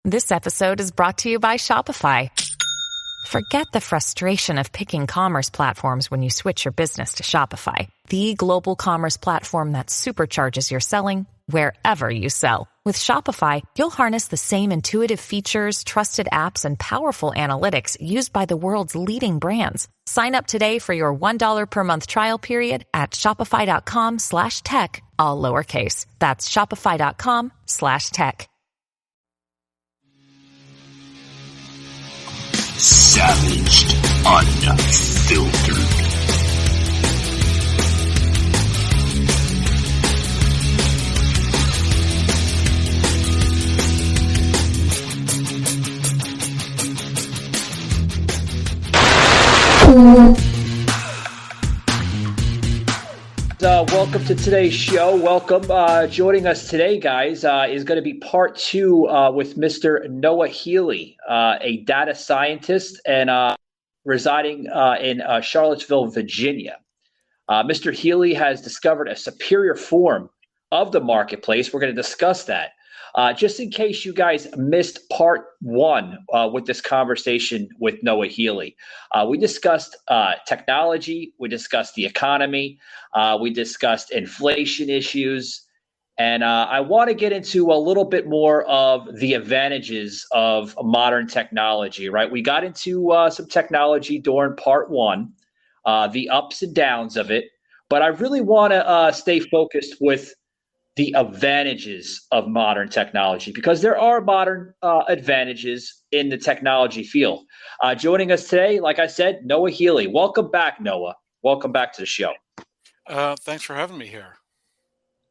This episode is brought to you by Shopify. Forget the frustration of picking commerce platforms when you switch your business to Shopify, the global commerce platform that supercharges your selling wherever you sell. With Shopify, you'll harness the same intuitive features, trusted apps, and powerful analytics used by the world's leading brands. Sign up today for your $1 per month trial period at shopify.com/tech, all lowercase. That's shopify.com/tech. Savaged, unfiltered. Welcome to today's show. Welcome. Joining us today, guys, is going to be part two with Mr. Noah Healy, a data scientist and residing in Charlottesville, Virginia. Mr. Healy has discovered a superior form of the marketplace. We're going to discuss that. Just in case you guys missed part one with this conversation with Noah Healy, we discussed technology, we discussed the economy, we discussed inflation issues, and I want to get into a little bit more of the advantages of modern technology, right? We got into some technology during part one, the ups and downs of it, but I really want to stay focused with the advantages of modern technology, because there are modern advantages in the technology field. Joining us today, like I said, Noah Healy. Welcome back, Noah. Welcome back to the show. Thanks for having me here.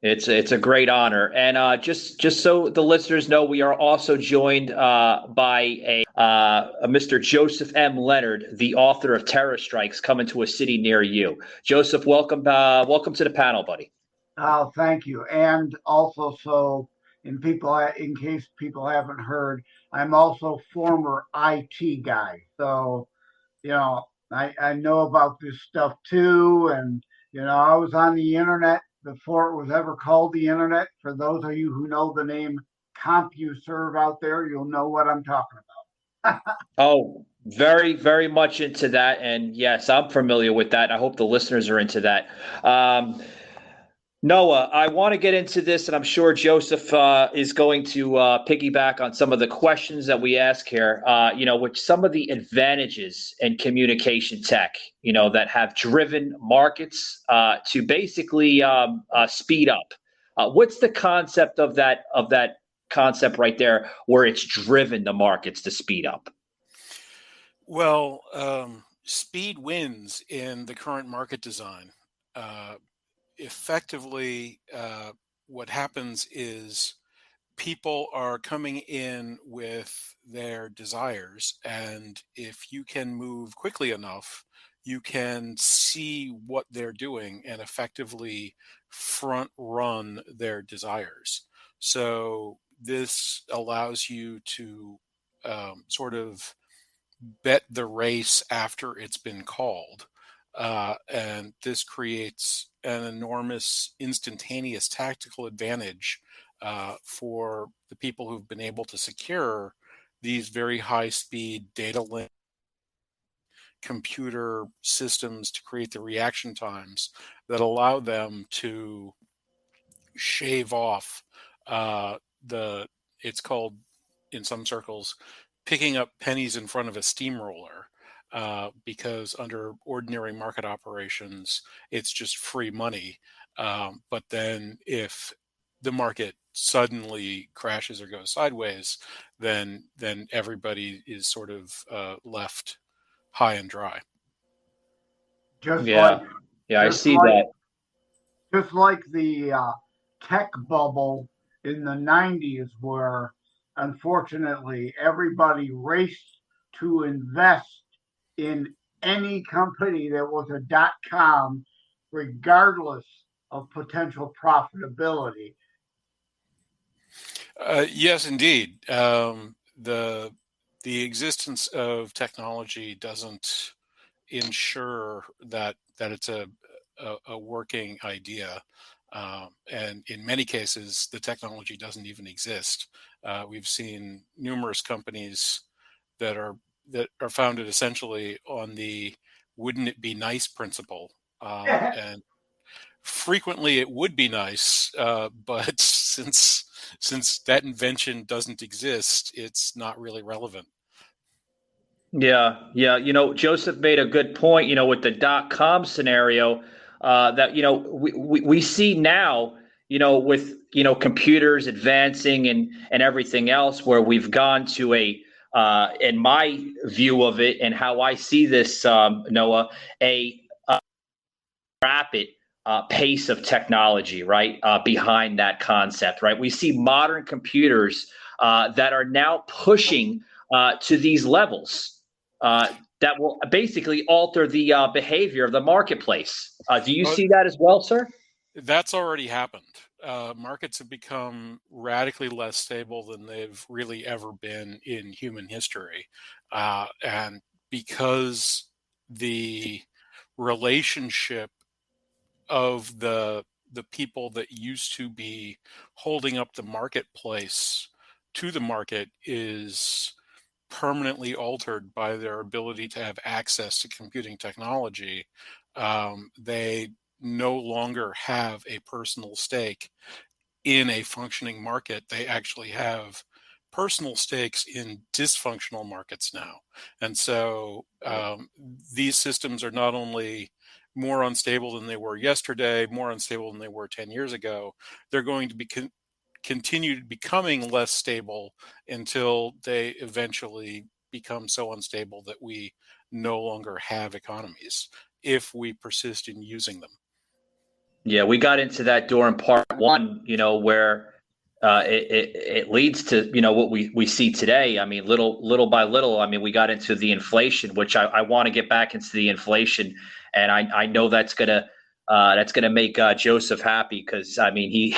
It's a great honor. And just so the listeners know, we are also joined by a Mr. Joseph M Lenard, the author of Terror Strikes Coming to a City Near You. Joseph, welcome to the panel, buddy. Oh, thank you. And also, so in case people haven't heard, I'm also former IT guy. So, I know about this stuff too. And, I was on the internet before it was ever called the internet. For those of you who know the name CompuServe out there, you'll know what I'm talking about. Oh, very, very much into that. And yes, I'm familiar with that. I hope the listeners are into that. Noah, I want to get into this, and I'm sure Joseph is going to piggyback on some of the questions that we ask here, with some of the advantages in communication tech, that have driven markets to basically speed up. What's the concept of that concept right there, where it's driven the markets to speed up? Well, speed wins in the current market design. Effectively, what happens is people are coming in with their desires, and if you can move quickly enough, you can see what they're doing and effectively front run their desires. So this allows you to sort of bet the race after it's been called. And this creates an enormous instantaneous tactical advantage for the people who've been able to secure these very high-speed data link computer systems to create the reaction times that allow them to shave off it's called in some circles picking up pennies in front of a steamroller. Because under ordinary market operations, it's just free money. But then if the market suddenly crashes or goes sideways, then everybody is sort of left high and dry. I see that. Just like the tech bubble in the 90s, where unfortunately everybody raced to invest in any company that was a .com, regardless of potential profitability. Yes, indeed. The existence of technology doesn't ensure that it's a working idea. And in many cases, the technology doesn't even exist. We've seen numerous companies that are founded essentially on the "wouldn't it be nice" principle, and frequently it would be nice, but since that invention doesn't exist, it's not really relevant. Yeah, yeah. Joseph made a good point, with the .com scenario, that, we see now, with, computers advancing and everything else, where we've gone to in my view of it and how I see this, Noah, a rapid pace of technology, right? Behind that concept, right? We see modern computers that are now pushing to these levels that will basically alter the behavior of the marketplace. Do you But see that as well, sir? that's already happened. Markets have become radically less stable than they've really ever been in human history. And because the relationship of the people that used to be holding up the marketplace to the market is permanently altered by their ability to have access to computing technology, they no longer have a personal stake in a functioning market. They actually have personal stakes in dysfunctional markets now. And so these systems are not only more unstable than they were yesterday, more unstable than they were 10 years ago, they're going to be continue becoming less stable until they eventually become so unstable that we no longer have economies if we persist in using them. Yeah, we got into that during part one, where it leads to, what we see today. I mean, little by little. I mean, we got into the inflation, which I want to get back into the inflation, and I know that's gonna make Joseph happy, because I mean he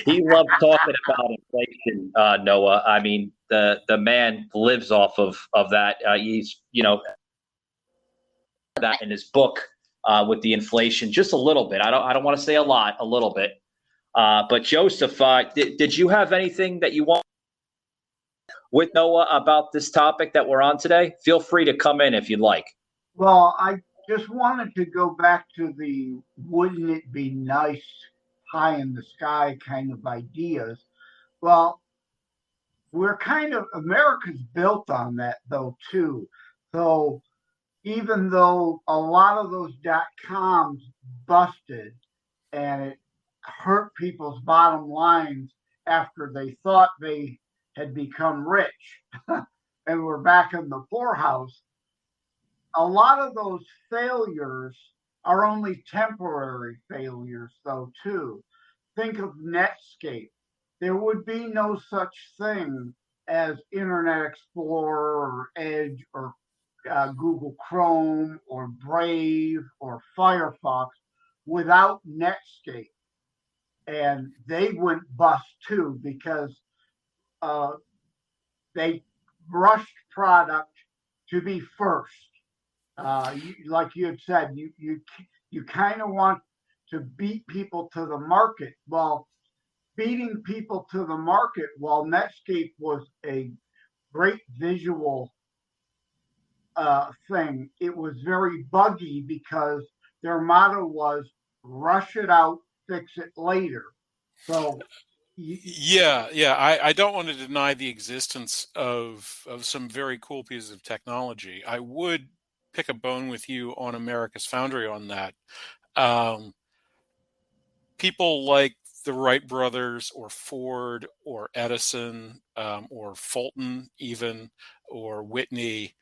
he loves talking about inflation. Noah, I mean the man lives off of that. He's that in his book with the inflation, just a little bit. I don't want to say a lot, a little bit. But Joseph, did you have anything that you want with Noah about this topic that we're on today? Feel free to come in if you'd like. Well, I just wanted to go back to the wouldn't it be nice, high in the sky kind of ideas. Well, we're kind of, America's built on that though, too. So even though a lot of those .coms busted and it hurt people's bottom lines after they thought they had become rich and were back in the poorhouse, a lot of those failures are only temporary failures, though, too. Think of Netscape. There would be no such thing as Internet Explorer or Edge or Google Chrome or Brave or Firefox without Netscape. And they went bust too because uh, they rushed product to be first. Like you had said, you kind of want to beat people to the market. Well, beating people to the market, while Netscape was a great visual thing, it was very buggy because their motto was rush it out, fix it later. So Yeah. I don't want to deny the existence of some very cool pieces of technology. I would pick a bone with you on America's Foundry on that. Um, People like the Wright brothers or Ford or Edison, or Fulton even, or Whitney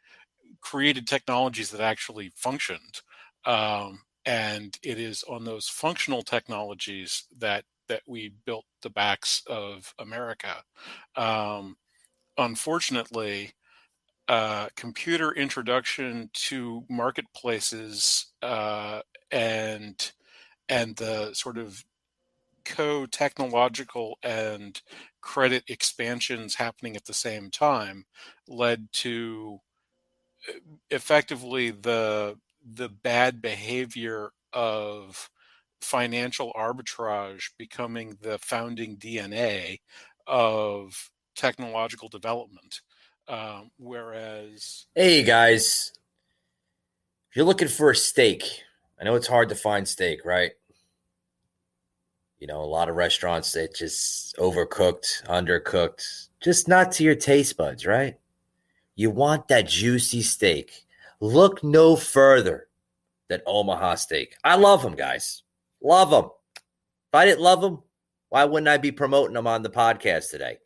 created technologies that actually functioned. And it is on those functional technologies that we built the backs of America. Unfortunately, computer introduction to marketplaces, and the sort of co-technological and credit expansions happening at the same time led to effectively the bad behavior of financial arbitrage becoming the founding DNA of technological development. Whereas, hey guys, if you're looking for a steak, I know it's hard to find steak, right? You know, a lot of restaurants that just overcooked, undercooked, just not to your taste buds, right? You want that juicy steak. Look no further than Omaha Steak. I love them, guys. Love them. If I didn't love them, why wouldn't I be promoting them on the podcast today?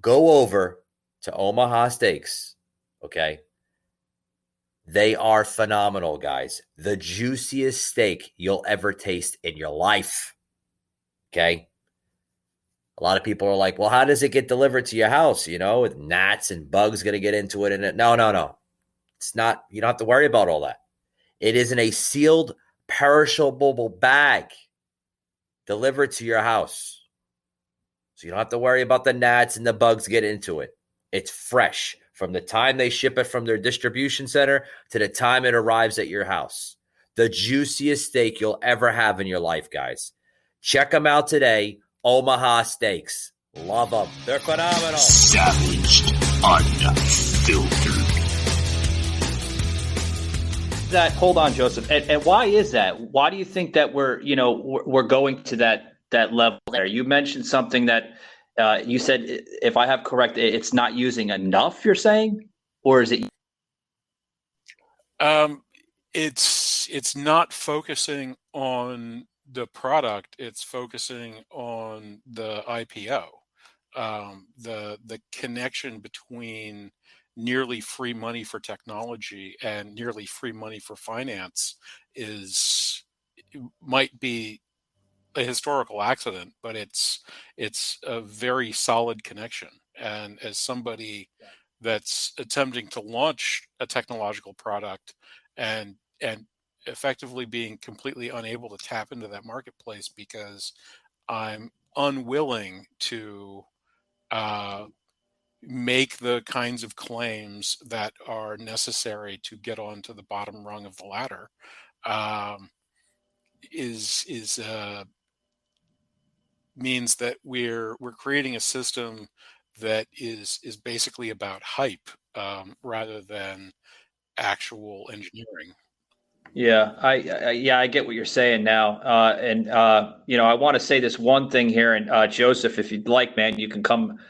Go over to Omaha Steaks, okay? They are phenomenal, guys. The juiciest steak you'll ever taste in your life, okay? A lot of people are like, well, how does it get delivered to your house? You know, with gnats and bugs going to get into it. And no. It's not, you don't have to worry about all that. It is in a sealed, perishable bag delivered to your house. So you don't have to worry about the gnats and the bugs get into it. It's fresh from the time they ship it from their distribution center to the time it arrives at your house. The juiciest steak you'll ever have in your life, guys. Check them out today. Omaha Steaks. Love them. They're phenomenal. Savaged, unfiltered. Hold on, Joseph. And why is that? Why do you think that we're going to that level there? You mentioned something that you said, if I have correct, it's not using enough, you're saying? Or is it? It's not focusing on the product, it's focusing on the IPO. The connection between nearly free money for technology and nearly free money for finance might be a historical accident, but it's a very solid connection. And as somebody that's attempting to launch a technological product and effectively being completely unable to tap into that marketplace because I'm unwilling to make the kinds of claims that are necessary to get onto the bottom rung of the ladder, means that we're creating a system that is basically about hype rather than actual engineering. Yeah, I get what you're saying now, and I want to say this one thing here, and Joseph, if you'd like, man, you can come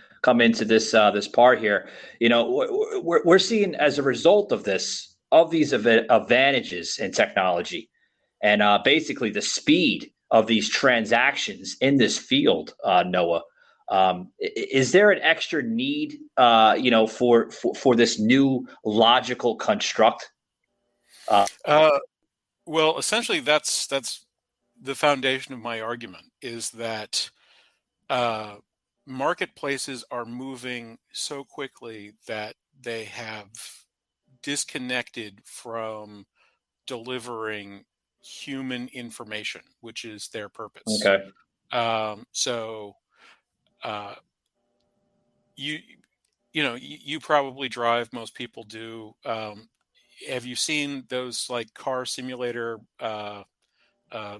into this part here. You know, we're seeing as a result of these advantages in technology, and basically the speed of these transactions in this field, Noah. Is there an extra need, for this new logical construct? Well, essentially, that's the foundation of my argument, is that marketplaces are moving so quickly that they have disconnected from delivering human information, which is their purpose. Okay. You probably drive. Most people do. Have you seen those like car simulator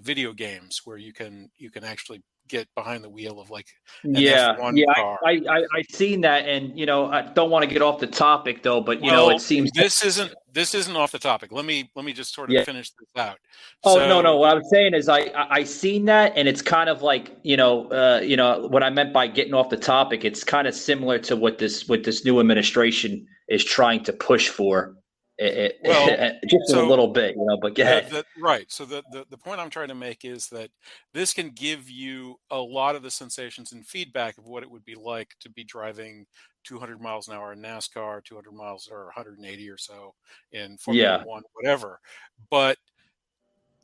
video games where you can actually get behind the wheel of like an F1 car? I seen that, and I don't want to get off the topic though, but it seems this isn't off the topic. Let me just sort of finish this out. No. What I'm saying is I seen that, and it's kind of like what I meant by getting off the topic. It's kind of similar to what this new administration is trying to push for. Just a little bit, but go ahead. Right. So the point I'm trying to make is that this can give you a lot of the sensations and feedback of what it would be like to be driving 200 miles an hour in NASCAR, 200 miles or 180 or so in Formula One, whatever. But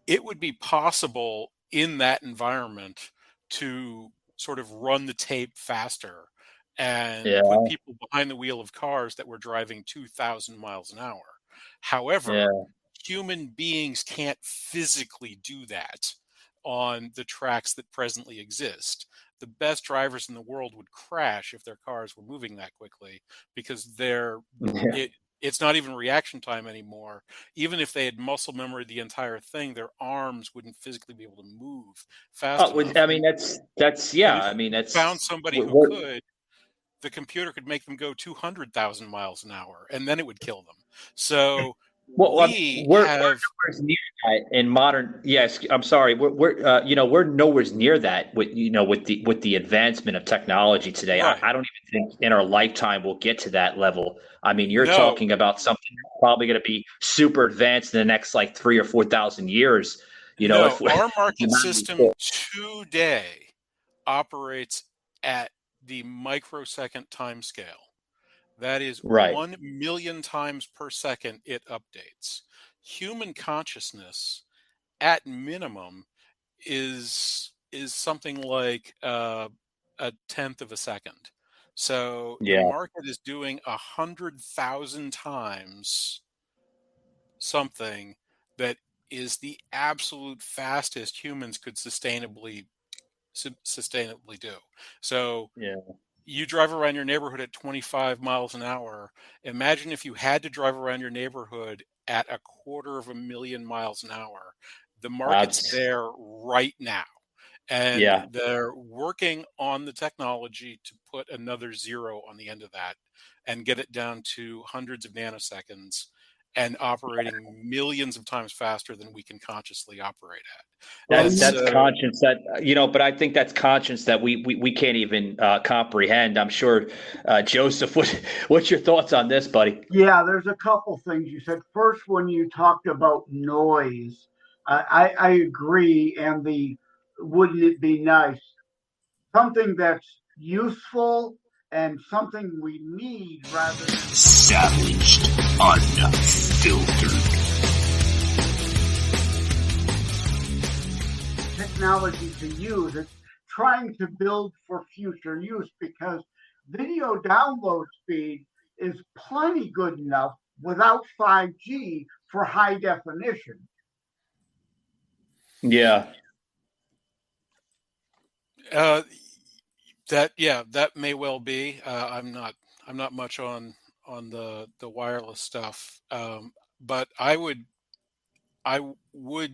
it would be possible in that environment to sort of run the tape faster and put people behind the wheel of cars that were driving 2,000 miles an hour. However, human beings can't physically do that on the tracks that presently exist. The best drivers in the world would crash if their cars were moving that quickly because it's not even reaction time anymore. Even if they had muscle memory the entire thing, their arms wouldn't physically be able to move fast enough. I mean, that's found somebody who could. the computer could make them go 200,000 miles an hour, and then it would kill them. So Well, we we're have nowhere near that in modern. Yes, I'm sorry. We're nowhere near that with the advancement of technology today. right. I don't even think in our lifetime we'll get to that level. I mean, you're No, talking about something that's probably going to be super advanced in the next like 3 or 4 thousand years. no. If we, Our market humanity- system today operates at the microsecond time scale. That is right. 1 million times per second it updates. Human consciousness, at minimum, is something like a tenth of a second. So the Yeah. market is doing 100,000 times something that is the absolute fastest humans could sustainably do. So Yeah. you drive around your neighborhood at 25 miles an hour. Imagine if you had to drive around your neighborhood at 250,000 miles an hour. The market's That's there right now. And yeah. they're working on the technology to put another zero on the end of that and get it down to hundreds of nanoseconds and operating millions of times faster than we can consciously operate at. And That's so, conscience that but I think that's conscience that we can't even comprehend. I'm sure, Joseph. What's your thoughts on this, buddy? Yeah, there's a couple things you said. First, when you talked about noise, I agree. And the wouldn't it be nice? Something that's useful and something we need rather than Savaged, unfiltered. technology to use. It's trying to build for future use because video download speed is plenty good enough without 5G for high definition. Yeah. that may well be. I'm not much on the wireless stuff, but I would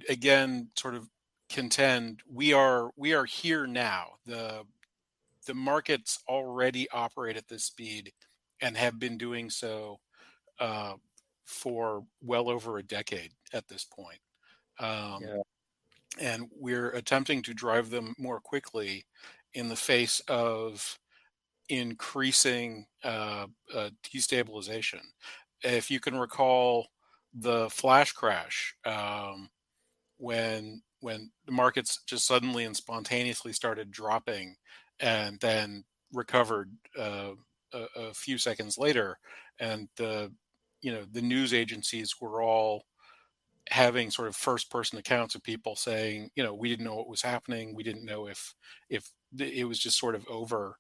again sort of contend we are here now. The markets already operate at this speed and have been doing so uh, for well over a decade at this point. Um, Yeah. and we're attempting to drive them more quickly in the face of increasing destabilization. If you can recall the flash crash, when the markets just suddenly and spontaneously started dropping and then recovered a few seconds later, and the news agencies were all having sort of first person accounts of people saying, we didn't know what was happening. We didn't know if it was just sort of over.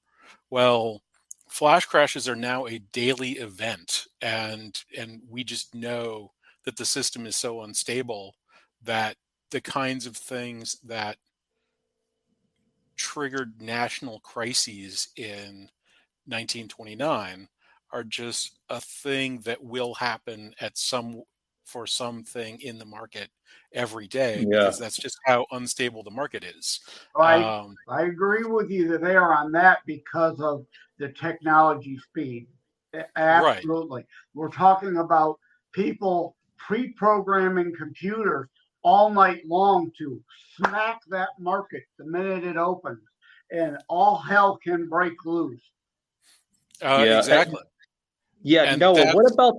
Well, flash crashes are now a daily event, and we just know that the system is so unstable that the kinds of things that triggered national crises in 1929 are just a thing that will happen for something in the market every day, Yeah. because that's just how unstable the market is. I Um, I agree with you that they are on that because of the technology speed. right. Absolutely. We're talking about people pre-programming computers all night long to smack that market the minute it opens, and all hell can break loose. Yeah. Exactly. Yeah, And Noah, that what about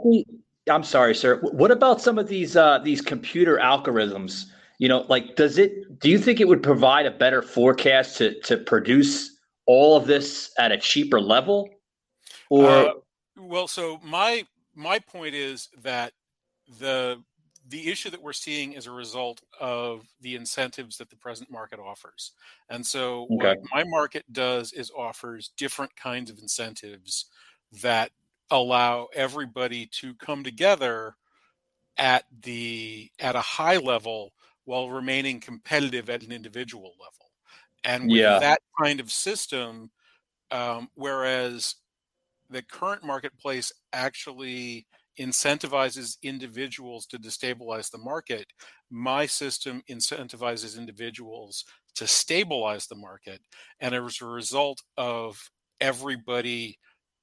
I'm sorry, sir. What about some of these computer algorithms? Like do you think it would provide a better forecast to produce all of this at a cheaper level? uh, Or well, so my point is that the the issue that we're seeing is a result of the incentives that the present market offers. And so okay. what my market does is offers different kinds of incentives that allow everybody to come together at a high level while remaining competitive at an individual level. And with Yeah. that kind of system, whereas the current marketplace actually incentivizes individuals to destabilize the market, my system incentivizes individuals to stabilize the market. And as a result of everybody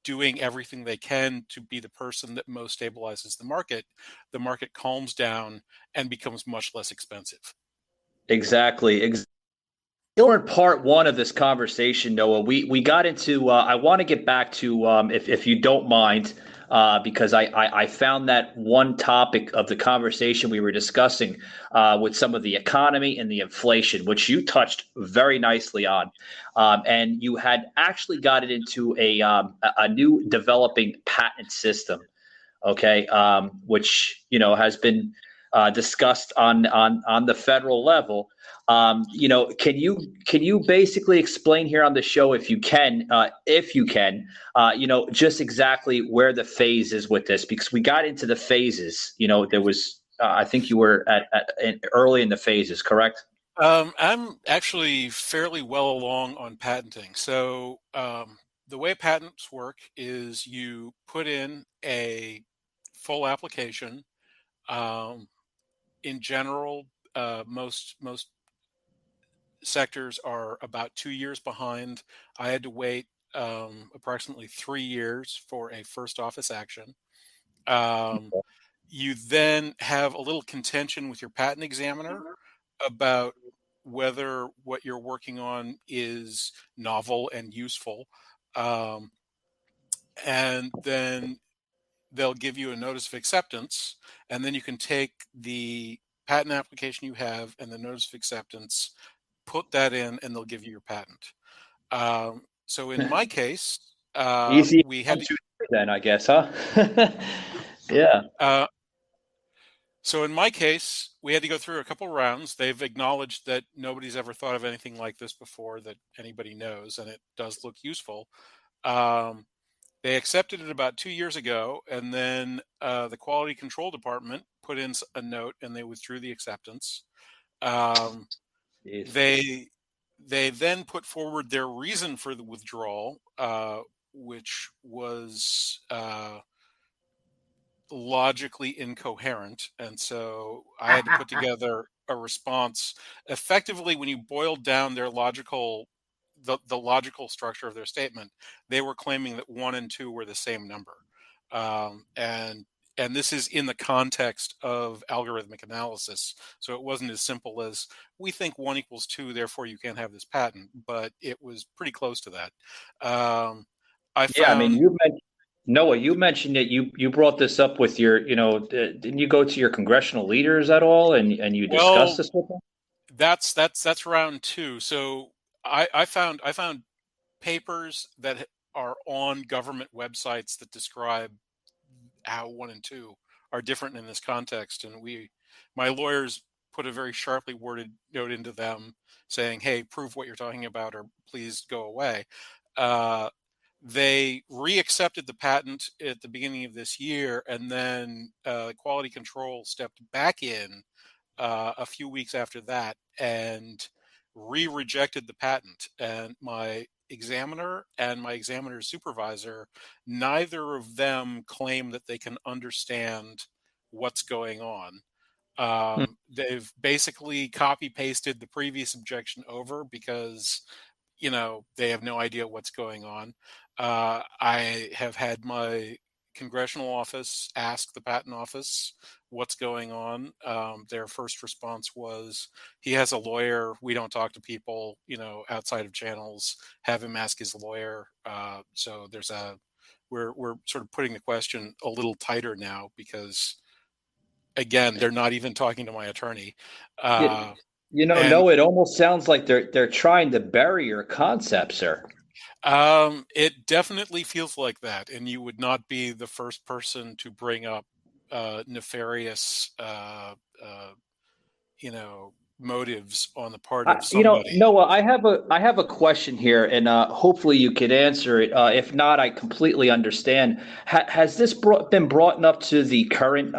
doing everything they can to be the person that most stabilizes the market calms down and becomes much less expensive. Exactly. Still in part one of this conversation, Noah, we got into. I want to get back to, if you don't mind, because I found that one topic of the conversation we were discussing with some of the economy and the inflation, which you touched very nicely on, and you had actually got it into a new developing patent system. Okay, which has been discussed on the federal level. Can you basically explain here on the show, if you can, just exactly where the phase is with this? Because we got into the phases. There was, I think you were early in the phases, correct? I'm actually fairly well along on patenting. So the way patents work is you put in a full application. In general, most sectors are about 2 years behind. I had to wait approximately 3 years for a first office action. You then have a little contention with your patent examiner about whether what you're working on is novel and useful. Um, and then they'll give you a notice of acceptance, and then you can take the patent application you have and the notice of acceptance, put that in, and they'll give you your patent. So in my case, Easy we had 1, 2, 3 then, I guess, huh? Yeah. So in my case, we had to go through a couple rounds. They've acknowledged that nobody's ever thought of anything like this before that anybody knows, and it does look useful. They accepted it about 2 years ago, and then the quality control department put in a note, and they withdrew the acceptance. They then put forward their reason for the withdrawal, which was logically incoherent, and so I had to put together a response. Effectively, when you boiled down their the logical structure of their statement, they were claiming that 1 and 2 were the same number, and this is in the context of algorithmic analysis. So it wasn't as simple as we think 1 equals 2, therefore you can't have this patent, but it was pretty close to that. I Yeah, I mean, found Noah, you mentioned that you brought this up with your, didn't you go to your congressional leaders at all, and you discussed well, this with them? that's round 2. So I found papers that are on government websites that describe how 1 and 2 are different in this context, and my lawyers put a very sharply worded note into them saying, "Hey, prove what you're talking about, or please go away." Uh, they reaccepted the patent at the beginning of this year, and then quality control stepped back in a few weeks after that and rejected the patent. And my examiner and my examiner's supervisor, neither of them claim that they can understand what's going on. They've basically copy pasted the previous objection over because they have no idea what's going on. I have had my congressional office ask the patent office what's going on. Their first response was, he has a lawyer. We don't talk to people, outside of channels. Have him ask his lawyer. So we're sort of putting the question a little tighter now because, again, they're not even talking to my attorney. Yeah, And no, it almost sounds like they're trying to bury your concept, sir. It definitely feels like that, and you would not be the first person to bring up nefarious, motives on the part of somebody. Noah, I have a question here, and hopefully you could answer it. If not, I completely understand. Has this been brought up to the current,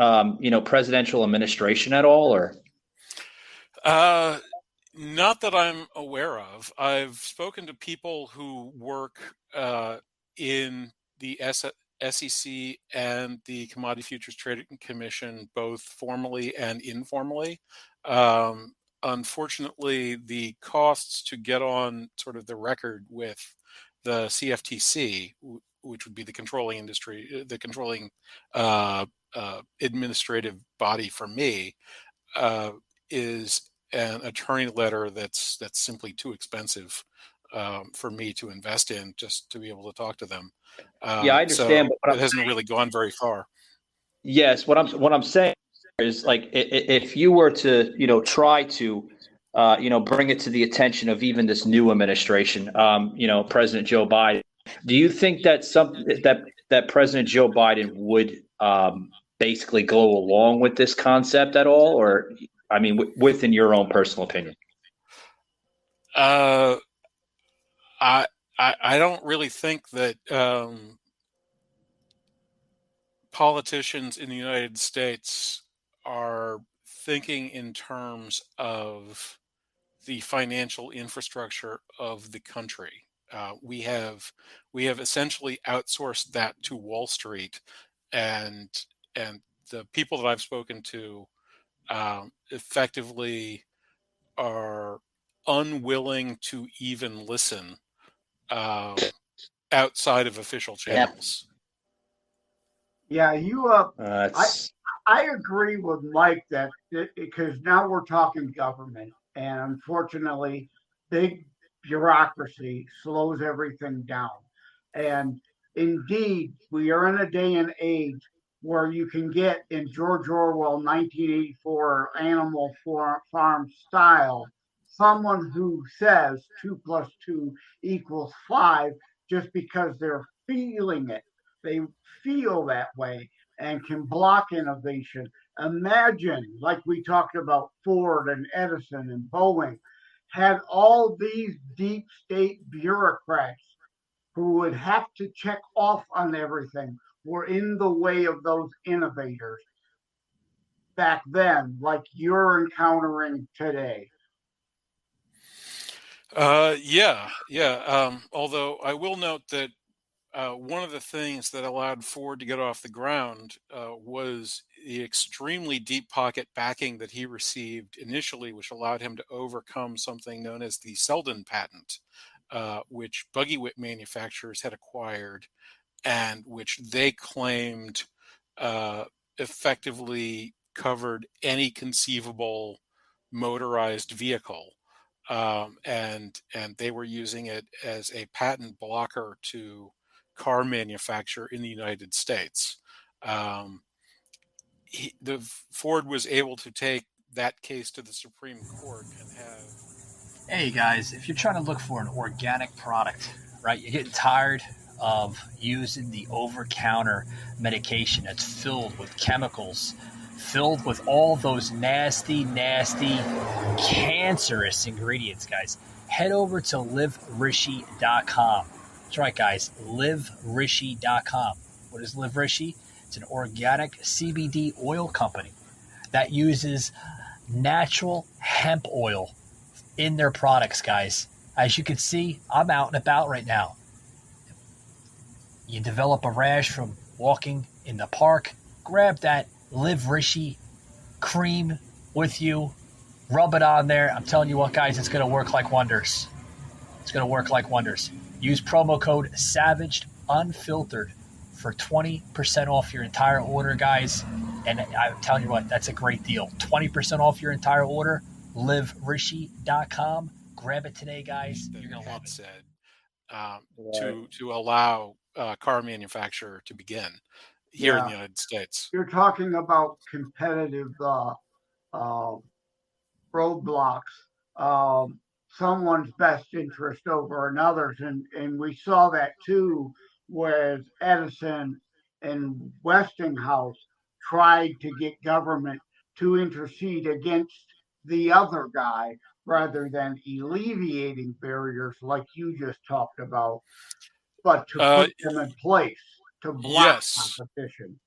presidential administration at all, or? Uh, Not that I'm aware of. I've spoken to people who work in the SEC and the Commodity Futures Trading Commission, both formally and informally. Unfortunately, the costs to get on sort of the record with the CFTC which would be the controlling industry, the controlling administrative body for me, is an attorney letter that's simply too expensive for me to invest in just to be able to talk to them. Yeah, I understand, so but it hasn't really gone very far. yes, what I'm saying is, like, if you were to, try to, bring it to the attention of even this new administration, President Joe Biden, do you think that that President Joe Biden would basically go along with this concept at all, or, I mean, within your own personal opinion? I don't really think that politicians in the United States are thinking in terms of the financial infrastructure of the country. We have essentially outsourced that to Wall Street, and the people that I've spoken to effectively are unwilling to even listen outside of official channels. Yeah, I agree with Mike that because now we're talking government, and unfortunately, big bureaucracy slows everything down. And indeed, we are in a day and age where you can get in George Orwell 1984 Animal Farm style someone who says 2 plus 2 equals 5 just because they're feeling it. They feel that way and can block innovation. Imagine, like we talked about Ford and Edison and Boeing, had all these deep state bureaucrats who would have to check off on everything were in the way of those innovators back then, like you're encountering today. Yeah. Although I will note that one of the things that allowed Ford to get off the ground was the extremely deep pocket backing that he received initially, which allowed him to overcome something known as the Selden patent, which buggy whip manufacturers had acquired and which they claimed effectively covered any conceivable motorized vehicle. And they were using it as a patent blocker to car manufacture in the United States. The Ford was able to take that case to the Supreme Court and have. Hey guys, if you're trying to look for an organic product, right, you're getting tired of using the over-counter medication that's filled with chemicals, filled with all those nasty, cancerous ingredients, guys, head over to liverishi.com. That's right, guys, liverishi.com. What is Live Rishi? It's an organic CBD oil company that uses natural hemp oil in their products, guys. As you can see, I'm out and about right now. You develop a rash from walking in the park, grab that Live Rishi cream with you, rub it on there. I'm telling you what, guys, it's going to work like wonders. It's going to work like wonders. Use promo code SAVAGEDUNFILTERED for 20% off your entire order, guys. And I'm telling you what, that's a great deal. 20% off your entire order. liverishi.com. Grab it today, guys. You're going to love it. Said to allow car manufacture to begin here in the United States. You're talking about competitive roadblocks, someone's best interest over another's, and we saw that too with Edison and Westinghouse tried to get government to intercede against the other guy rather than alleviating barriers like you just talked about, but to put them in place to block competition.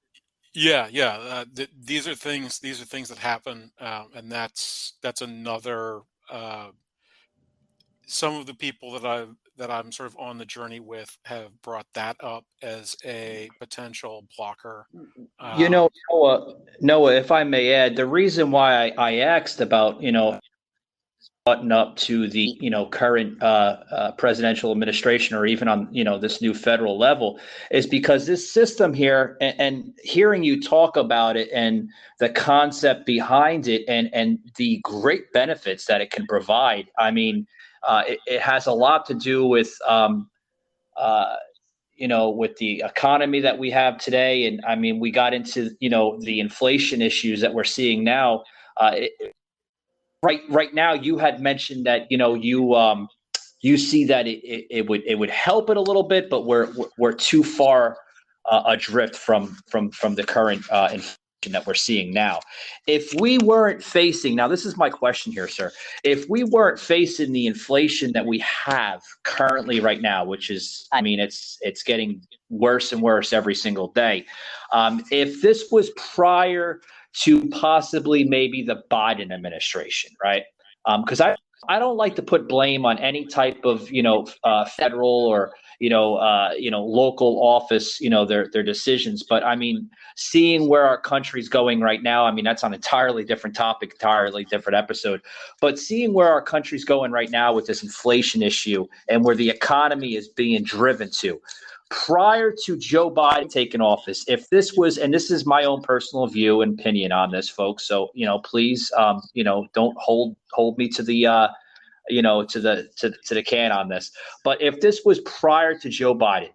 These are things that happen, and that's another. Some of the people that I'm sort of on the journey with have brought that up as a potential blocker. Noah, if I may add, the reason why I asked about, button up to the current presidential administration, or even on this new federal level, is because this system here, and hearing you talk about it and the concept behind it, and the great benefits that it can provide. I mean, it has a lot to do with with the economy that we have today. And I mean, we got into the inflation issues that we're seeing now. Right now, you had mentioned that you see that it would help it a little bit, but we're too far adrift from the current inflation that we're seeing now. If we weren't facing, now this is my question here, sir, if we weren't facing the inflation that we have currently right now, which is, I mean, it's getting worse and worse every single day. If this was prior to possibly maybe the Biden administration, right? Because I don't like to put blame on any type of federal or local office, their decisions. But I mean, seeing where our country's going right now, I mean, that's on an entirely different topic, entirely different episode. But seeing where our country's going right now with this inflation issue and where the economy is being driven to, prior to Joe Biden taking office, if this was, and this is my own personal view and opinion on this, folks, so please, don't hold me to the to the can on this. But if this was prior to Joe Biden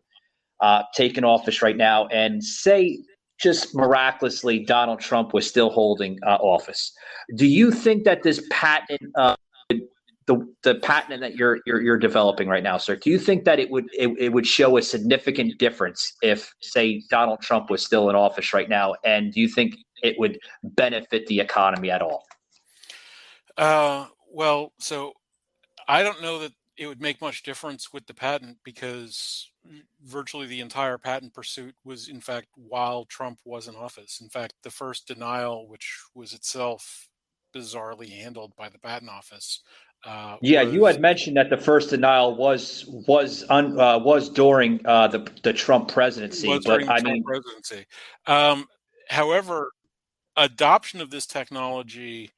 taking office right now, and say just miraculously Donald Trump was still holding office, do you think that this patent, the patent that you're developing right now, sir, do you think that it would show a significant difference if, say, Donald Trump was still in office right now? And do you think it would benefit the economy at all? Well, so I don't know that it would make much difference with the patent, because virtually the entire patent pursuit was, in fact, while Trump was in office. In fact, the first denial, which was itself bizarrely handled by the patent office. You had mentioned that the first denial was during the Trump presidency, but I mean, presidency. However, adoption of this technology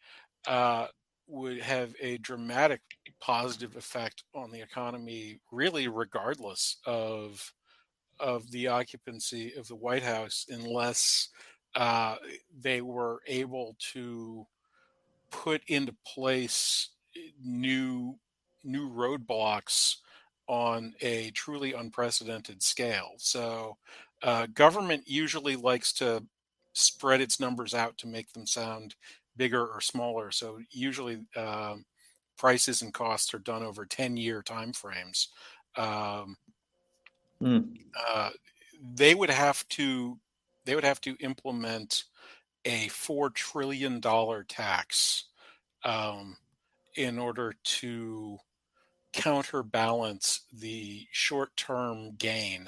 would have a dramatic positive effect on the economy, really, regardless of the occupancy of the White House, unless they were able to put into place new roadblocks on a truly unprecedented scale. So government usually likes to spread its numbers out to make them sound bigger or smaller. So usually prices and costs are done over 10-year timeframes. They would have to implement a $4 trillion tax in order to counterbalance the short-term gain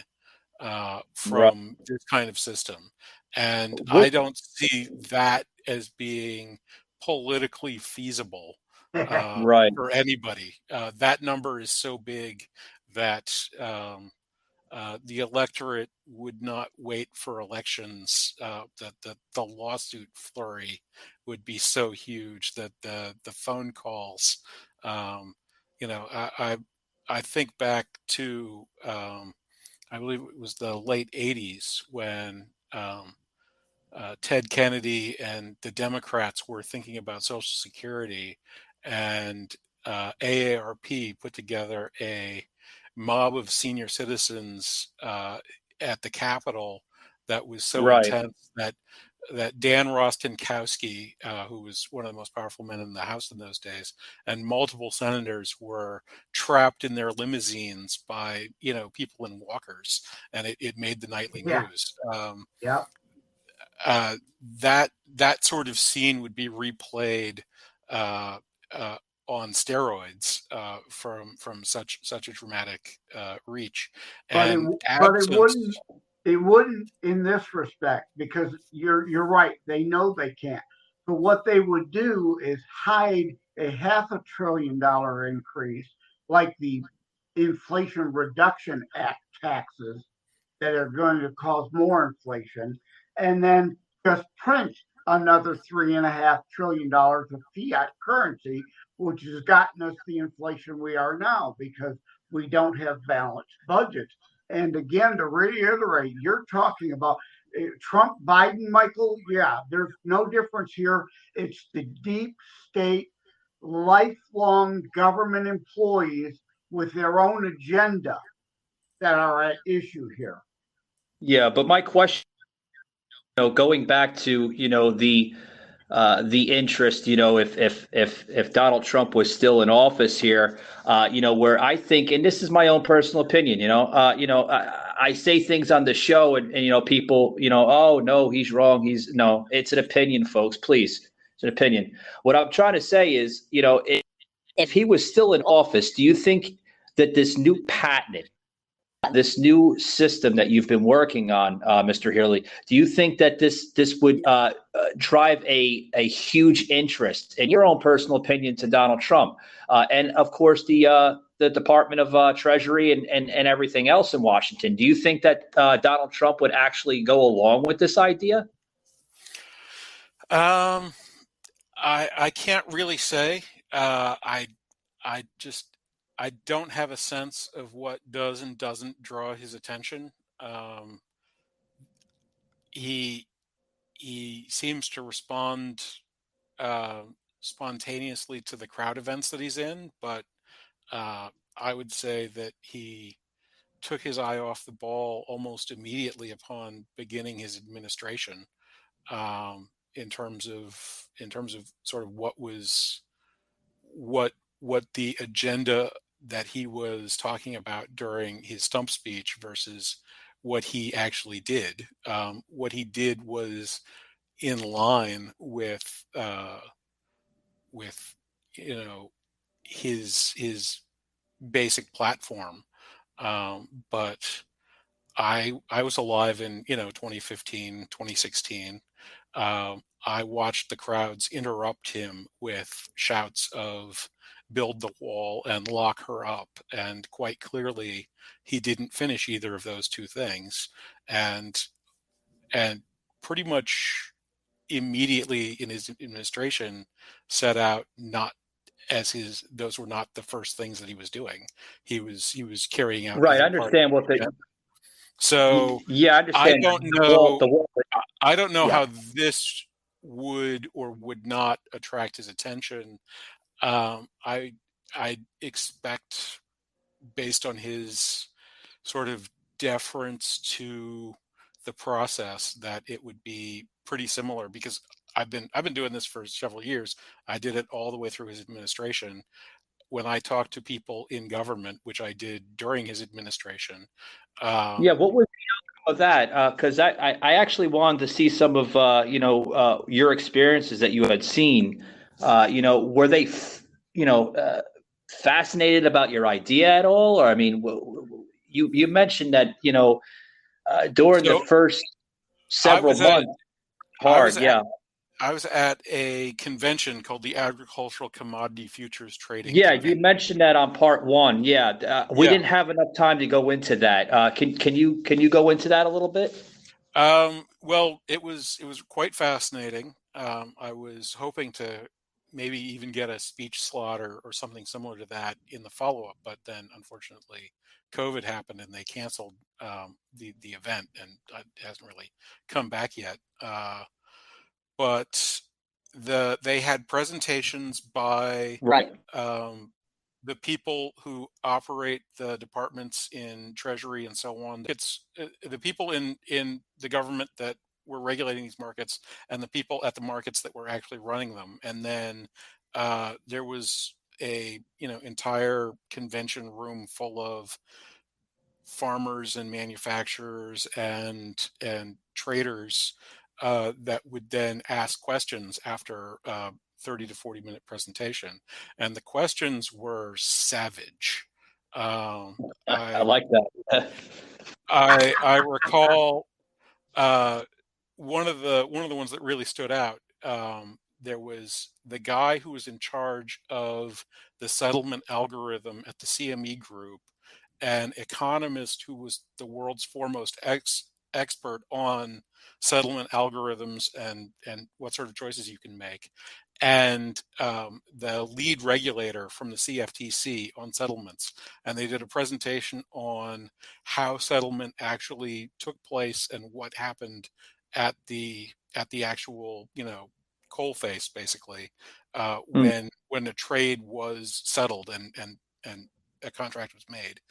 from this kind of system. And I don't see that as being politically feasible for anybody. That number is so big that the electorate would not wait for elections. That the lawsuit flurry would be so huge that the phone calls. I think back to I believe it was the late '80s when Ted Kennedy and the Democrats were thinking about Social Security, and AARP put together a mob of senior citizens at the Capitol that was so intense that Dan Rostenkowski, who was one of the most powerful men in the House in those days, and multiple senators were trapped in their limousines by people in walkers, and it made the nightly news. That sort of scene would be replayed on steroids from such a dramatic reach. It wouldn't in this respect, because you're right. They know they can't. But what they would do is hide a $500 billion increase, like the Inflation Reduction Act taxes that are going to cause more inflation, and then just print another $3.5 trillion of fiat currency, which has gotten us the inflation we are now because we don't have balanced budgets. And again, to reiterate, you're talking about Trump, Biden, Michael. Yeah, there's no difference here. It's the deep state, lifelong government employees with their own agenda that are at issue here. Yeah, but my question, going back to the interest, if Donald Trump was still in office here, where I think, and this is my own personal opinion, I say things on the show, and people, oh no, he's wrong. No, it's an opinion, folks. Please, it's an opinion. What I'm trying to say is, if he was still in office, do you think that this new patent, this new system that you've been working on, Mr. Healy, do you think that this would drive a huge interest, in your own personal opinion, to Donald Trump, and of course the Department of Treasury and everything else in Washington? Do you think that Donald Trump would actually go along with this idea? I can't really say. I don't have a sense of what does and doesn't draw his attention. He seems to respond spontaneously to the crowd events that he's in, but I would say that he took his eye off the ball almost immediately upon beginning his administration, in terms of sort of what the agenda that he was talking about during his stump speech versus what he actually did. What he did was in line with his basic platform. But I was alive in 2015, 2016. I watched the crowds interrupt him with shouts of "build the wall" and "lock her up," and quite clearly he didn't finish either of those two things, and pretty much immediately in his administration set out not as those were not the first things that he was doing. He was carrying out Right, I other parts. understand what the. So yeah, I understand. I don't know. The wall. I don't know Yeah. how this would or would not attract his attention. I expect, based on his sort of deference to the process, that it would be pretty similar, because I've been doing this for several years. I did it all the way through his administration. When I talked to people in government, which I did during his administration. Yeah, what was the outcome of that? Because I actually wanted to see some of your experiences that you had seen. Were they fascinated about your idea at all? Or I mean, you mentioned that during the So first several months, hard, yeah. I was at a convention called the Agricultural Commodity Futures Trading Yeah, you Convention. mentioned that on part one. Yeah, we Yeah. didn't have enough time to go into that. Can you go into that a little bit? Well, it was quite fascinating. I was hoping to maybe even get a speech slot or something similar to that in the follow-up, but then unfortunately COVID happened and they canceled the event, and it hasn't really come back yet. But they had presentations by Right. the people who operate the departments in Treasury and so on. It's the people in the government that were regulating these markets, and the people at the markets that were actually running them. And then there was a entire convention room full of farmers and manufacturers and traders that would then ask questions after 30 to 40-minute presentation, and the questions were savage. I I like that. I recall one of the ones that really stood out. There was the guy who was in charge of the settlement algorithm at the CME Group, an economist who was the world's foremost expert on settlement algorithms and what sort of choices you can make, and the lead regulator from the CFTC on settlements, and they did a presentation on how settlement actually took place and what happened at the actual coal face, basically, when a trade was settled and a contract was made.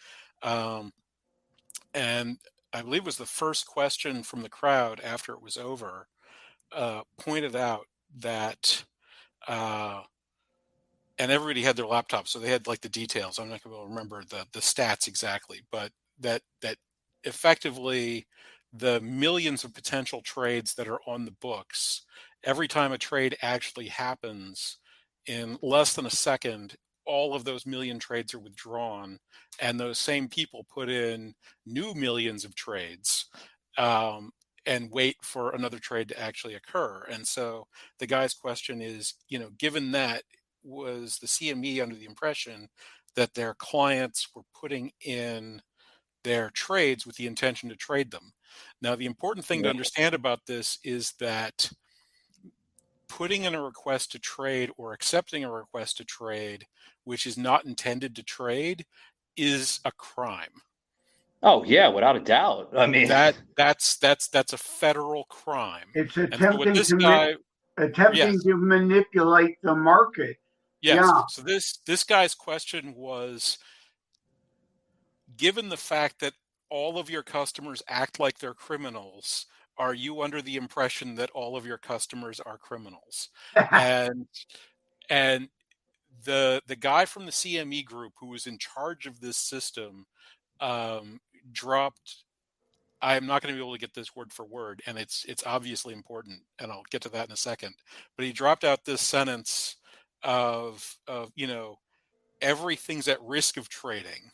And I believe it was the first question from the crowd after it was over, pointed out that, and everybody had their laptops, so they had like the details. I'm not going to be able to remember the stats exactly, but that effectively the millions of potential trades that are on the books, every time a trade actually happens, in less than a second, all of those million trades are withdrawn, and those same people put in new millions of trades, and wait for another trade to actually occur. And so the guy's question is, given that, was the CME under the impression that their clients were putting in their trades with the intention to trade them? Now, the important thing to understand about this is that putting in a request to trade or accepting a request to trade which is not intended to trade is a crime. Oh yeah, without a doubt. I mean, that's a federal crime. It's attempting to manipulate the market. Yes. Yeah. So this guy's question was, given the fact that all of your customers act like they're criminals, are you under the impression that all of your customers are criminals? and the guy from the CME group who was in charge of this system dropped, I'm not going to be able to get this word for word, and it's obviously important, and I'll get to that in a second, but he dropped out this sentence of everything's at risk of trading,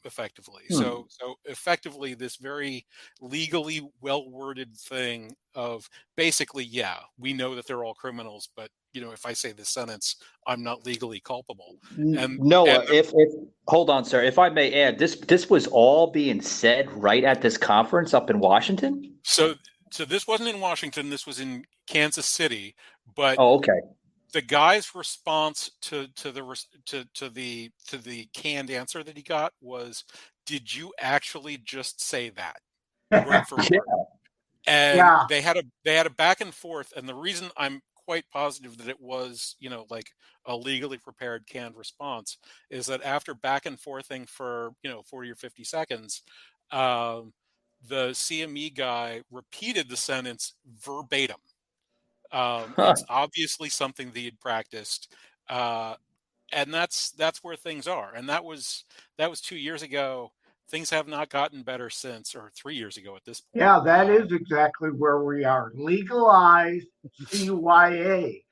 effectively. So effectively, this very legally well-worded thing of basically, yeah, we know that they're all criminals, but if I say this sentence, I'm not legally culpable. And Noah, if hold on, sir, if I may add, this was all being said right at this conference up in Washington. So this wasn't in Washington. This was in Kansas City. But okay. The guy's response to the canned answer that he got was, "Did you actually just say that?" Word for word. And they had a back and forth, and the reason I'm quite positive that it was like a legally prepared canned response is that after back and forthing for 40 or 50 seconds, the CME guy repeated the sentence verbatim. It's obviously something that he'd practiced, and that's where things are. And that was 2 years ago. Things have not gotten better since, or 3 years ago at this point. Yeah, that is exactly where we are. Legalized CYA.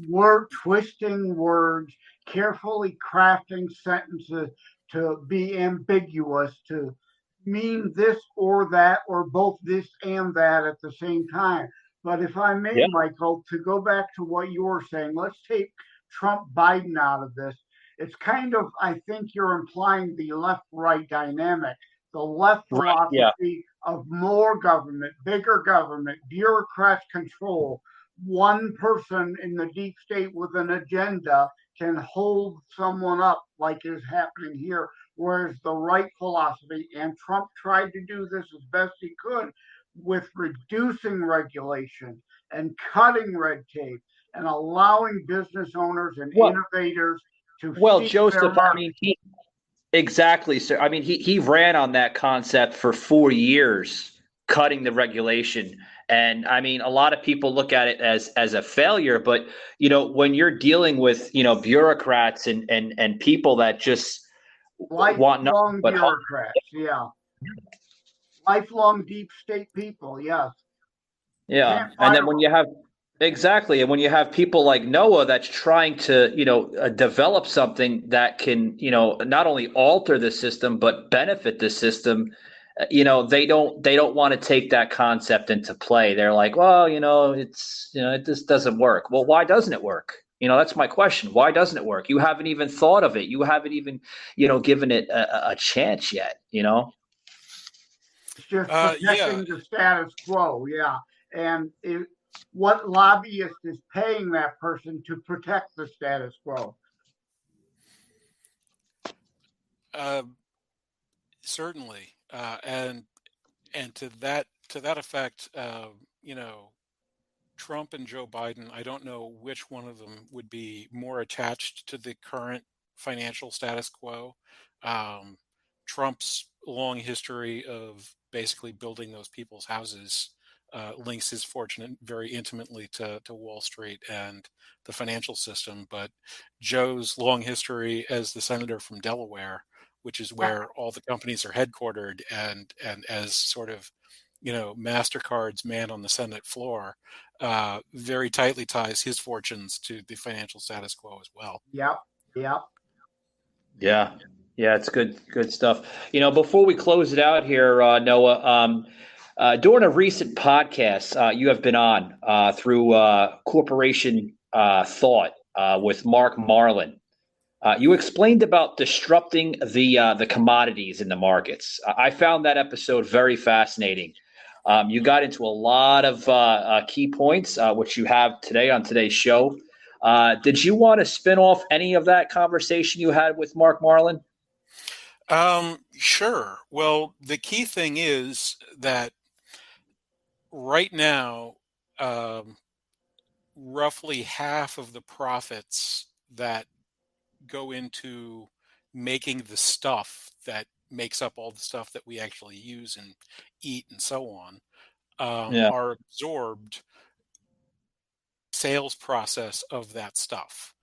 We're twisting words, carefully crafting sentences to be ambiguous, to mean this or that, or both this and that at the same time. But if I may, Michael, to go back to what you were saying, let's take Trump Biden out of this. It's kind of, I think you're implying the left-right dynamic, the left philosophy of more government, bigger government, bureaucrats control. One person in the deep state with an agenda can hold someone up like is happening here, whereas the right philosophy, and Trump tried to do this as best he could with reducing regulation and cutting red tape and allowing business owners and innovators to Joseph, I mean, exactly, sir. I mean, he ran on that concept for 4 years, cutting the regulation. And I mean, a lot of people look at it as a failure, but when you're dealing with bureaucrats and people that just want nothing but bureaucrats, lifelong deep state people, yes. Yeah, and then when you have people like Noah that's trying to develop something that can not only alter the system but benefit the system. They don't want to take that concept into play. They're like, well, it just doesn't work. Well, why doesn't it work? That's my question. Why doesn't it work? You haven't even thought of it. You haven't even, given it a chance yet, It's just Yeah. protecting the status quo. Yeah. And what lobbyist is paying that person to protect the status quo? Certainly. And to that effect, Trump and Joe Biden, I don't know which one of them would be more attached to the current financial status quo. Um, Trump's long history of basically building those people's houses links his fortune very intimately to Wall Street and the financial system. But Joe's long history as the senator from Delaware, which is where all the companies are headquartered, and as sort of MasterCard's man on the Senate floor, very tightly ties his fortunes to the financial status quo as well. Yep. Yep. Yeah. Yeah, it's good stuff. Before we close it out here, Noah, during a recent podcast you have been on through Corporation Thought with Mark Marlin, you explained about disrupting the commodities in the markets. I found that episode very fascinating. You got into a lot of key points, which you have today on today's show. Did you want to spin off any of that conversation you had with Mark Marlin? Sure. Well, the key thing is that right now, roughly half of the profits that go into making the stuff that makes up all the stuff that we actually use and eat and so on Yeah. are absorbed sales process of that stuff.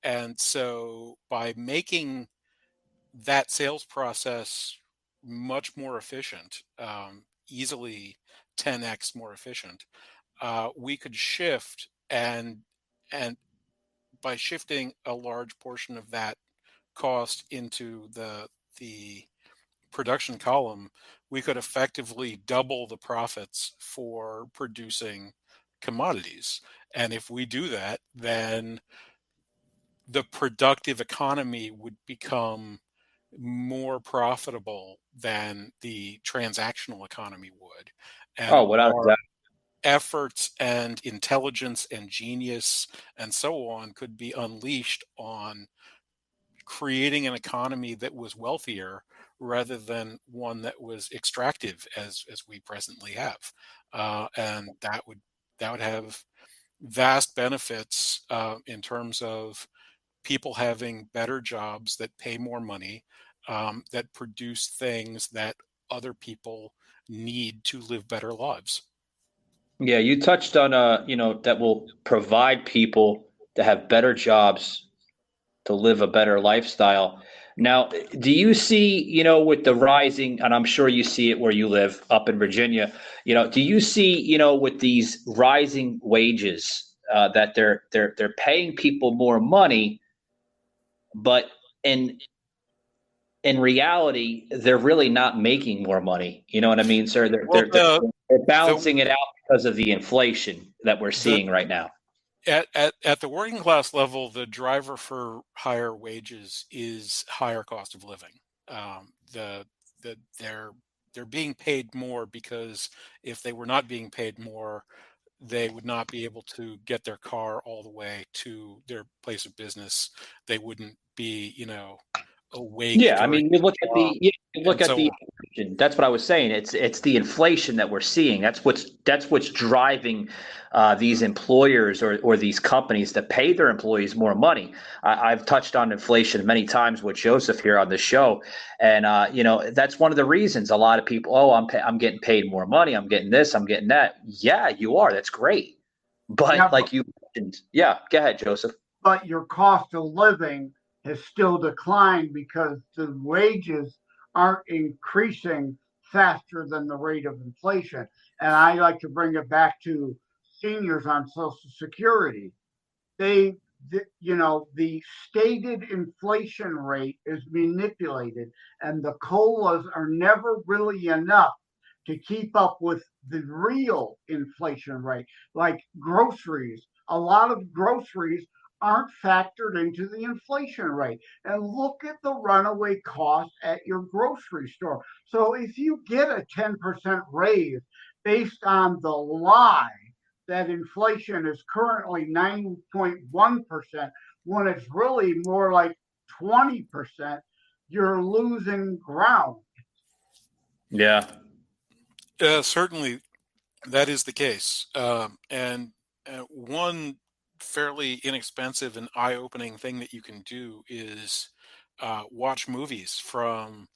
And so by making that sales process much more efficient, easily 10x more efficient, we could shift and by shifting a large portion of that cost into the production column, we could effectively double the profits for producing commodities. And if we do that, then the productive economy would become more profitable than the transactional economy would. And Oh, without our that. efforts and intelligence and genius and so on could be unleashed on creating an economy that was wealthier rather than one that was extractive as we presently have. And that would have vast benefits in terms of people having better jobs that pay more money, that produce things that other people need to live better lives. Yeah, you touched on that will provide people to have better jobs to live a better lifestyle. Now, do you see, with the rising, and I'm sure you see it where you live up in Virginia, do you see, with these rising wages that they're paying people more money, but in reality, they're really not making more money. You know what I mean, sir? They're Well, they're they're, they're balancing the it out because of the inflation that we're the seeing right now. at the working class level, the driver for higher wages is higher cost of living. They're being paid more because if they were not being paid more, they would not be able to get their car all the way to their place of business. They wouldn't be, awake Yeah, I during mean, job you look and at so the on. inflation. That's what I was saying. It's the inflation that we're seeing. That's what's driving these employers or these companies to pay their employees more money. I've touched on inflation many times with Joseph here on the show, and that's one of the reasons a lot of people. Oh, I'm getting paid more money. I'm getting this. I'm getting that. Yeah, you are. That's great. Yeah, But like you mentioned, yeah, go ahead, Joseph. but your cost of living has still declined because the wages aren't increasing faster than the rate of inflation. And I like to bring it back to seniors on Social Security. They, the stated inflation rate is manipulated, and the COLAs are never really enough to keep up with the real inflation rate. Like groceries, a lot of groceries aren't factored into the inflation rate. And look at the runaway cost at your grocery store. So if you get a 10% raise based on the lie that inflation is currently 9.1%, when it's really more like 20%, you're losing ground. Yeah. Certainly, that is the case. And one fairly inexpensive and eye-opening thing that you can do is watch movies from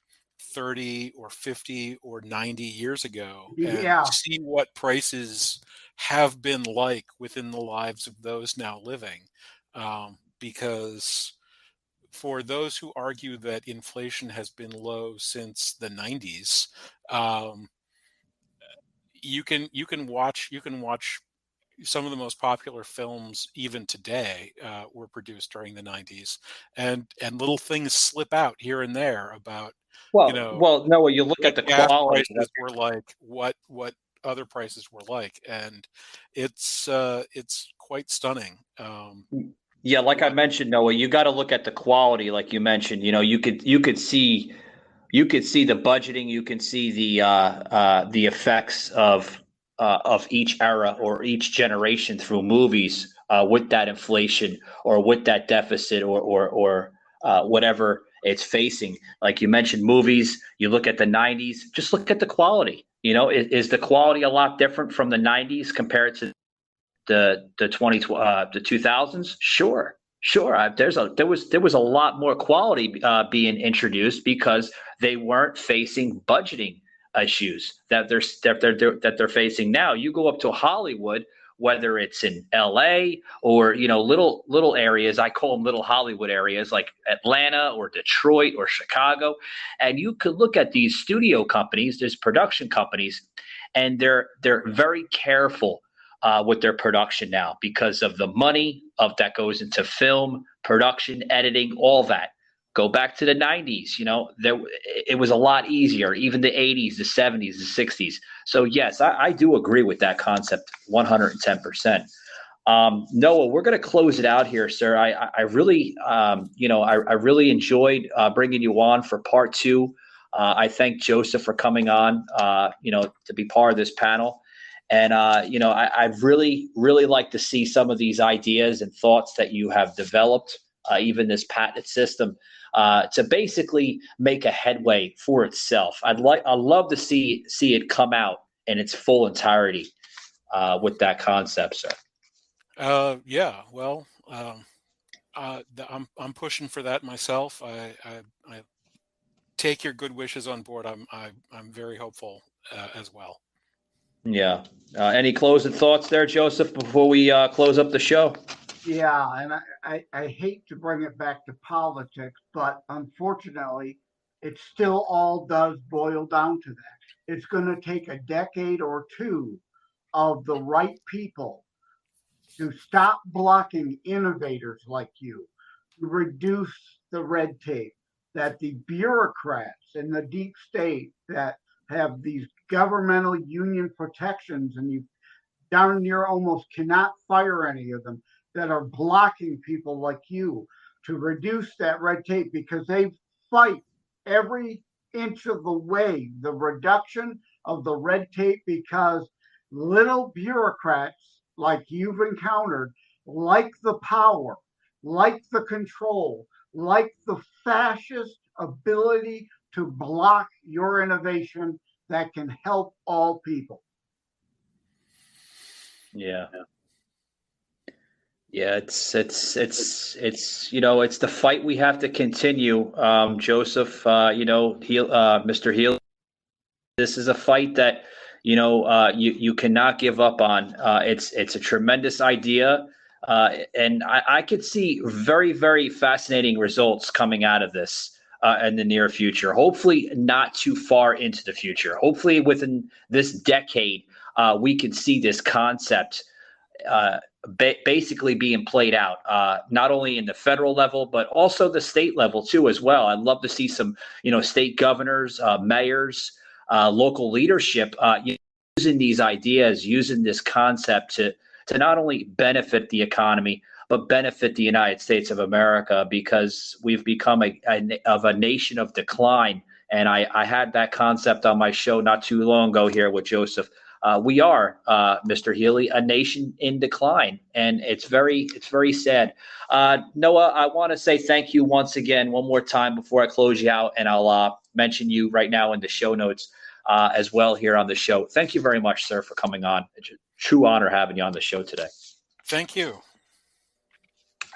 30 or 50 or 90 years ago and Yeah, see what prices have been like within the lives of those now living. Because for those who argue that inflation has been low since the 90s, um, you can watch some of the most popular films even today were produced during the 90s, and little things slip out here and there about Noah, you look at what the gas quality. prices were like, what other prices were like, and it's quite stunning. Yeah, like I What mentioned, Noah, you got to look at the quality, like you mentioned. You could see the budgeting, you can see the effects of each era or each generation through movies with that inflation or with that deficit or whatever it's facing. Like you mentioned, movies. You look at the '90s. Just look at the quality. Is the quality a lot different from the '90s compared to the 2000s? Sure. There was a lot more quality being introduced because they weren't facing budgeting issues that they're facing now. You go up to Hollywood, whether it's in LA or little areas. I call them little Hollywood areas like Atlanta or Detroit or Chicago, and you could look at these studio companies, these production companies, and they're very careful with their production now because of the money that goes into film production, editing, all that. Go back to the '90s. It was a lot easier. Even the '80s, the '70s, the '60s. So yes, I do agree with that concept 110%. Noah, we're going to close it out here, sir. I really, I really enjoyed bringing you on for part two. I thank Joseph for coming on, to be part of this panel. And, I'd really, really like to see some of these ideas and thoughts that you have developed, even this patent system, to basically make a headway for itself. I'd love to see it come out in its full entirety with that concept, sir. Yeah, well, I'm pushing for that myself. I take your good wishes on board. I'm very hopeful as well. Yeah. Any closing thoughts there, Joseph, before we close up the show? yeah, and I hate to bring it back to politics, but unfortunately, it still all does boil down to that. It's going to take a decade or two of the right people to stop blocking innovators like you, to reduce the red tape, that the bureaucrats in the deep state that have these governmental union protections and you darn near almost cannot fire any of them, that are blocking people like you, to reduce that red tape because they fight every inch of the way the reduction of the red tape because little bureaucrats like you've encountered like the power, like the control, like the fascist ability to block your innovation that can help all people. Yeah. Yeah, it's it's the fight we have to continue, Joseph. Mr. Healy. This is a fight that you cannot give up on. It's a tremendous idea, and I could see very, very fascinating results coming out of this in the near future. Hopefully, not too far into the future. Hopefully, within this decade, we can see this concept basically being played out, not only in the federal level, but also the state level too, as well. I'd love to see some, state governors, mayors, local leadership, using these ideas, using this concept to not only benefit the economy, but benefit the United States of America, because we've become a nation of decline. And I had that concept on my show not too long ago here with Joseph. We are, Mr. Healy, a nation in decline, and it's very sad. Noah, I want to say thank you once again, one more time before I close you out, and I'll mention you right now in the show notes as well here on the show. Thank you very much, sir, for coming on. It's a true honor having you on the show today. Thank you.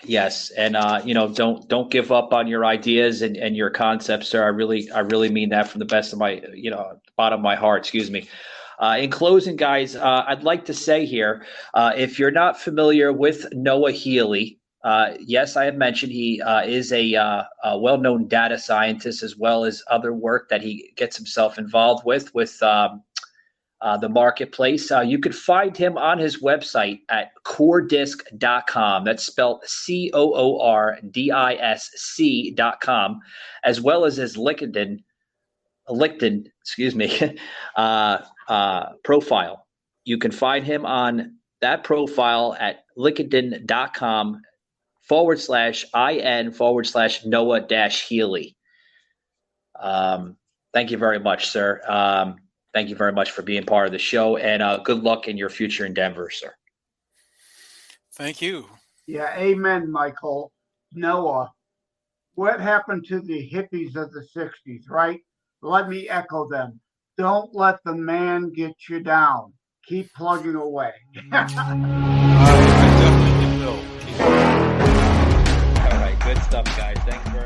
Yes, and don't give up on your ideas and your concepts, sir. I really mean that from the best of my bottom of my heart. Excuse me. In closing, guys, I'd like to say here, if you're not familiar with Noah Healy, yes, I have mentioned he is a well-known data scientist, as well as other work that he gets himself involved with the marketplace. You could find him on his website at coordisc.com. That's spelled COORDISC.com, as well as his LinkedIn, profile. You can find him on that profile at linkedin.com/IN/Noah-Healy. Thank you very much, sir. Thank you very much for being part of the show, and good luck in your future endeavors, sir. Thank you. Yeah, amen, Michael. Noah, what happened to the hippies of the 60s, right? Let me echo them. Don't let the man get you down. Keep plugging away. I definitely will. All right, good stuff, guys. Thanks for